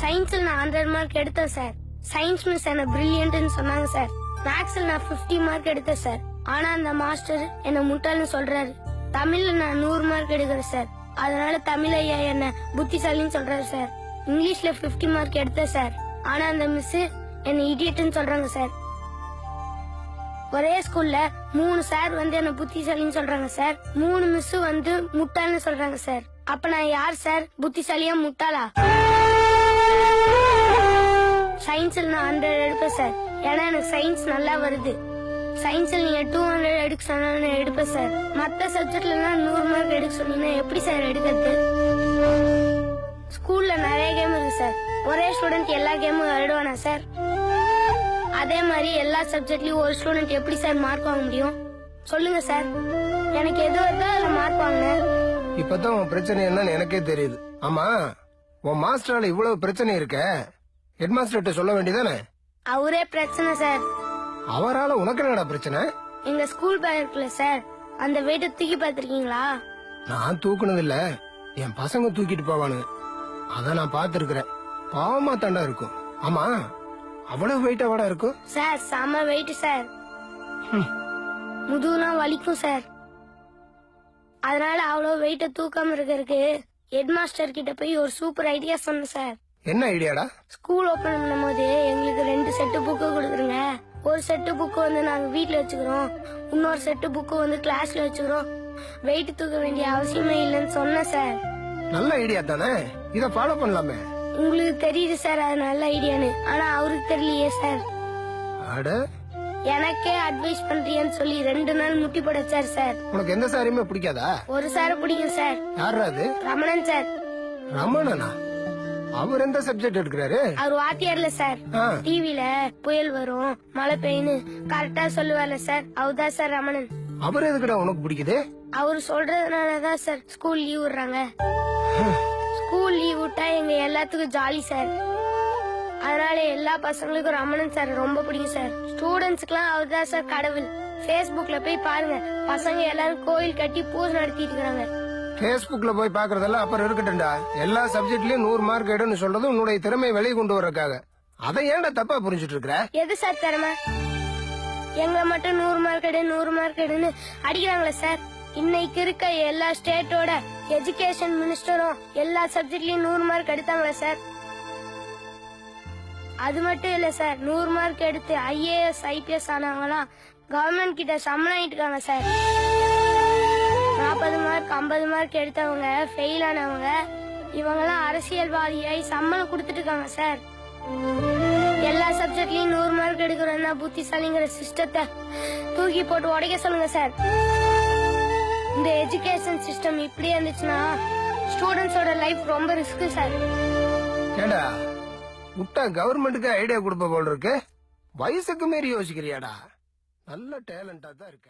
சயின்ஸ்ல நான் 100 மார்க் எடுத்தேன் சார். சயின்ஸ் மிஸ் என்ன பிரில்லியன்ட்னு சொன்னாங்க சார். மேக்ஸ்ல நான் 50 மார்க் எடுத்தேன் சார். ஆனா அந்த மாஸ்டர் என்ன முட்டாள்னு சொல்றாரு. தமிழ்ல நான் 100 மார்க் எடுக்கிறேன் சார். அதனால தமிழ் ஐயா என்ன புத்திசாலின்னு சொல்றாரு சார். இங்கிலீஷ்ல 50 மார்க் எடுத்தேன் சார். ஆனா அந்த மிஸ் என்ன இடியட்னு சொல்றாங்க சார். ஒரே ஸ்கூல்ல 3 சார் வந்து என்ன புத்திசாலின்னு சொல்றாங்க சார். 3 மிஸ் வந்து முட்டாள்னு சொல்றாங்க சார். அப்ப நான் யார் சார், புத்திசாலியா முட்டாளா? சயின்ஸ்ல நான் 100 எடுப்பேன் சார். ஏன்னா எனக்கு சயின்ஸ் நல்லா வருது. சயின்ஸ்ல நீங்க 200 எடுக்க சொன்னா எடுப்பேன் சார். மத்த சப்ஜெக்ட்ல 100 மார்க் எடுக்க சொன்னீங்கன்னா எப்படி சார் எடுக்கிறது? ஸ்கூல்ல நிறைய கேம் இருக்கு சார். ஒரே ஸ்டூடெண்ட் எல்லா கேமும் விளையாடுவானா சார்? அதே மாதிரி எல்லா சப்ஜெக்ட்லயும் ஒரு ஸ்டூடெண்ட் எப்படி சார் மார்க் வாங்க முடியும்? சொல்லுங்க சார். எனக்கு எது வருதோ அதுல மார்க் வாங்க. இப்பதான் உன் பிரச்சனை என்னன்னு எனக்கே தெரியுது. ஆமா, உன் மாஸ்டரால இவ்வளவு பிரச்சனை இருக்க, ஹெட் மாஸ்டர்கிட்ட சொல்ல வேண்டியதானே? அவரே பிரச்சனை சார். அவரால உனக்கு என்னடா பிரச்சனை? எங்க ஸ்கூல் பேக் இருக்குல்ல சார், அந்த வெயிட்ட தூக்கி பாத்திருக்கீங்களா? நான் தூக்குனது இல்ல, என் பசங்க தூக்கிட்டு போவானு. அத நான் பாத்துருக்கிறேன். பாவமா தாண்டா இருக்கும். ஆமா, அவ்வளவு வெயிட்டா வாடா இருக்கும் சார். செம வெயிட் சார். முதுகுலாம் வலிக்கும் சார். அதனால அவ்வளவு வெயிட்ட தூக்காம இருக்கிறதுக்கு ஹெட் மாஸ்டர் கிட்ட போய் ஒரு சூப்பர் ஐடியா சொன்னேன் சார். என்ன ஐடியாடா? ஸ்கூல் ஓபன் பண்ணும் போது எங்களுக்கு 2 செட்டு புக்கு கொடுக்குறங்க. ஒரு செட்டு புக்கு வந்து நாங்க வீட்டுல வச்சுக்கிறோம், இன்னொரு செட்டு புக்கு வந்து கிளாஸ்ல வச்சுக்கிறோம். வெயிட் தூக்க வேண்டிய அவசியமே இல்லைன்னு சொன்னேன் சார். நல்ல ஐடியா தானே, இத ஃபாலோ பண்ணலாமே. உங்களுக்கு தெரியுது சார் அது நல்ல ஐடியான்னு, ஆனா அவருக்கு தெரியலையே சார். அட, எனக்கே அட்வைஸ் பண்றீங்கன்னு சொல்லி 2 நாள் முட்டி போடச்சார் சார். உனக்கு எந்த சாரியுமே பிடிக்காதா? ஒரு சார பிடிக்கும் சார். யாரா அது? ரமணன் சார். ரமணனா? அவர் எந்த சப்ஜெக்ட் எடுக்கிறாரு? அவர் வாத்தியார்ல சார். டிவில புயல் வரும், மழை பெய்யுன்னு கரெக்டா சொல்லுவார்ல சார், அவர்தான் சார் ரமணன். அவர் எதுக்குடா உனக்கு பிடிக்குது? அவர் சொல்றதுனாலதான் சார் ஸ்கூல் லீவ் விடுறாங்க. ஸ்கூல் லீவ் விட்டா எங்க எல்லாத்துக்கும் ஜாலி சார். அதனால எல்லா பசங்களுக்கும் ரமணன் சார் ரொம்ப பிடிக்கும் சார். ஸ்டூடெண்ட்ஸ்க்குலாம் அவர் தான் சார் கடவுள். Facebookல போய் பாருங்க, பசங்க எல்லாரும் கோயில் கட்டி பூஜை நடத்திட்டு இருக்காங்க. Facebookல போய் பாக்குறதெல்லாம் அப்புறம் இருக்கட்டும்டா. எல்லா சப்ஜெக்ட்லயும் 100 மார்க் எடுன்னு சொல்றது உன்னுடைய திறமையை வெளியே கொண்டு வரக்காக. அதை ஏன்டா தப்பா புரிஞ்சுட்டு இருக்கிற? எது சார் திறமை? எங்களை மட்டும் 100 மார்க் எடு 100 மார்க் எடுன்னு அடிக்கிறாங்களே சார். இன்னைக்கு இருக்க எல்லா ஸ்டேட்டோட எஜுகேஷன் மினிஸ்டரும் எல்லா சப்ஜெக்ட்லயும் 100 மார்க் எடுத்தாங்களே சார். அது மட்டும் இல்ல சார், 100 மார்க் எடுத்து IAS IPS ஆனவங்கலாம் கவர்மெண்ட் கிட்ட சம்பளம் ஆயிட்டு இருக்காங்க சார். 40 மார்க் 50 மார்க் எடுத்தவங்க ஃபெயில் ஆனவங்க இவங்கெல்லாம் அரசியல்வாதியாய் சம்பளம் கொடுத்துட்டு இருக்காங்க சார். எல்லா சப்ஜெக்ட்லயும் 100 மார்க் எடுக்கிறோம்னா புத்திசாலிங்கிற சிஸ்டத்தை தூக்கி போட்டு உடைக்க சொல்லுங்க சார். இந்த எஜுகேஷன் சிஸ்டம் இப்படியே இருந்துச்சுன்னா ஸ்டூடெண்ட்ஸோட லைஃப் ரொம்ப ரிஸ்க் சார். ஏண்டா முட்டா கவர்மெண்ட்டுக்கு ஐடியா கொடுப்ப போல இருக்கு. வயசுக்கு மீறி யோசிக்கிறியாடா? நல்ல டேலண்டா தான் இருக்க.